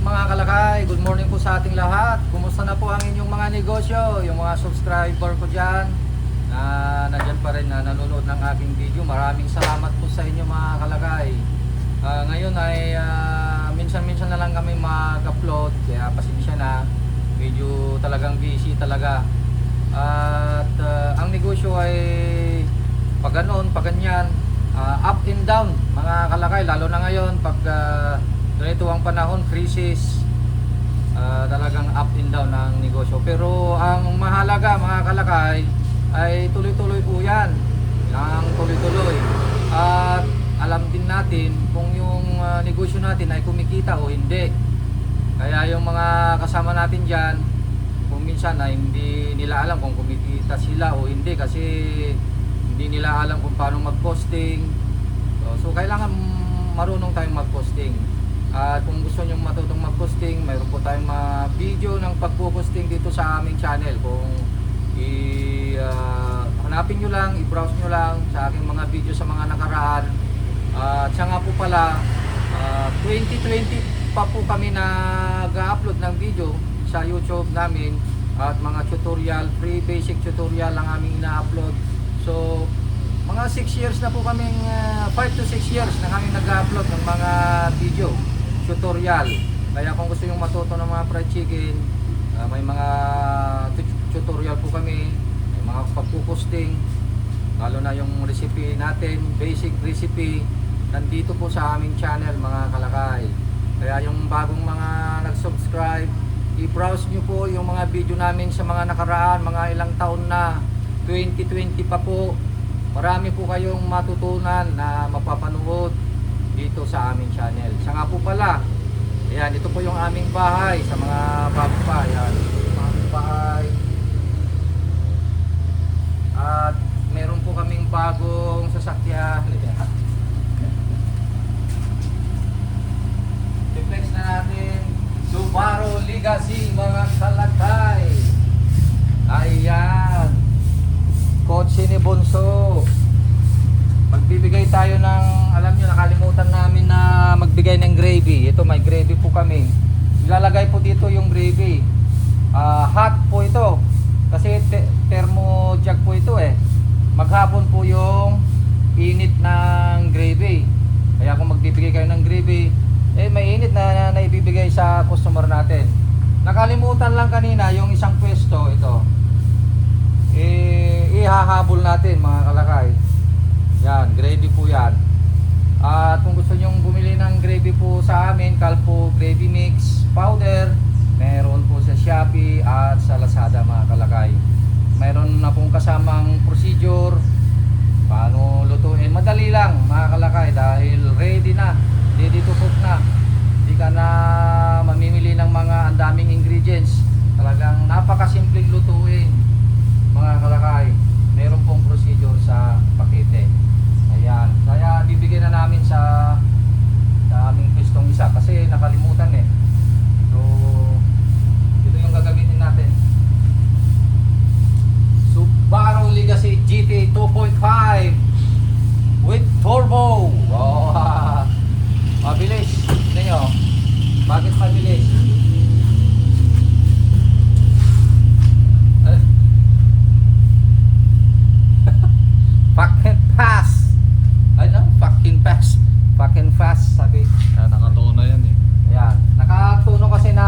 mga kalakay, good morning po sa ating lahat. Kumusta na po ang inyong mga negosyo, yung mga subscriber ko dyan na nandyan pa rin na nanonood ng aking video. Maraming salamat po sa inyo mga kalakay. Ngayon ay minsan-minsan na lang kami mag-upload, kaya pasensya na. Medyo talagang busy talaga. At ang negosyo ay pag ganoon, pag ganyan, up and down mga kalakay, lalo na ngayon pag ganito ang panahon, crisis, talagang up and down ang negosyo. Pero ang mahalaga mga kalakay ay tuloy-tuloy po yan, ang tuloy-tuloy. At alam din natin kung yung negosyo natin ay kumikita o hindi. Kaya yung mga kasama natin dyan, kung minsan ay hindi nila alam kung kumikita sila o hindi, kasi hindi nila alam kung paano mag-posting. So kailangan marunong tayong mag-posting. At kung gusto nyo matutong mag-posting, mayroon po tayong mga video ng pag-posting dito sa aming channel. Kung hanapin nyo lang, i-browse nyo lang sa aking mga video sa mga nakaraan. At siya nga po pala, 2020 pa po kami nag-upload ng video sa YouTube namin. At mga tutorial, free basic tutorial lang aming ina-upload. So mga 6 years na po kaming, 5 to 6 years na kami nag-upload ng mga video tutorial. Kaya kung gusto yung matuto ng mga fried chicken, may mga tutorial po kami, may mga pagpuposting, lalo na yung recipe natin, basic recipe, nandito po sa aming channel mga kalakay. Kaya yung bagong mga nag-subscribe, i-browse nyo po yung mga video namin sa mga nakaraan, mga ilang taon na, 2020 pa po. Marami po kayong matutunan na mapapanood dito sa aming channel. Siya nga po pala, ayan, ito po yung aming bahay sa mga bago pa. Ayan, aming bahay. At meron po kaming bagong sasakyan. Reflex na natin, Subaru Legacy mga kalakay. Ayan, kotse ni Bonso. Magbibigay tayo ng, alam nyo, nakalimutan namin na magbigay ng gravy. Ito, may gravy po kami. Ilalagay po dito yung gravy. Hot po ito. Kasi thermo jug po ito eh. Maghapon po yung init ng gravy. Kaya kung magbibigay kayo ng gravy, may init na naibibigay sa customer natin. Nakalimutan lang kanina yung isang pwesto ito. Ihahabol natin mga kalakay. Yan, gravy po yan. At kung gusto nyong bumili ng gravy po sa amin, Calpo Gravy Mix Powder, meron po sa Shopee at sa Lazada mga kalakay. Meron na pong kasamang procedure paano lutuin. Madali lang mga kalakay dahil ready na, ready to cook na. Hindi ka na mamimili ng mga andaming ingredients. Talagang napakasimpleng lutuin mga kalakay. Meron pong procedure sa pakete. Ayan, kaya bibigyan na namin sa aming pistong isa kasi nakalimutan eh. So ito yung gagamitin natin, Subaru Legacy GT 2.5 with turbo. Mabilis. Tignan nyo, bakit mabilis? Fucking fast. Ano? Fucking fast. Fucking fast sabi. Nakatuno yan eh. Ayan. Nakatuno kasi na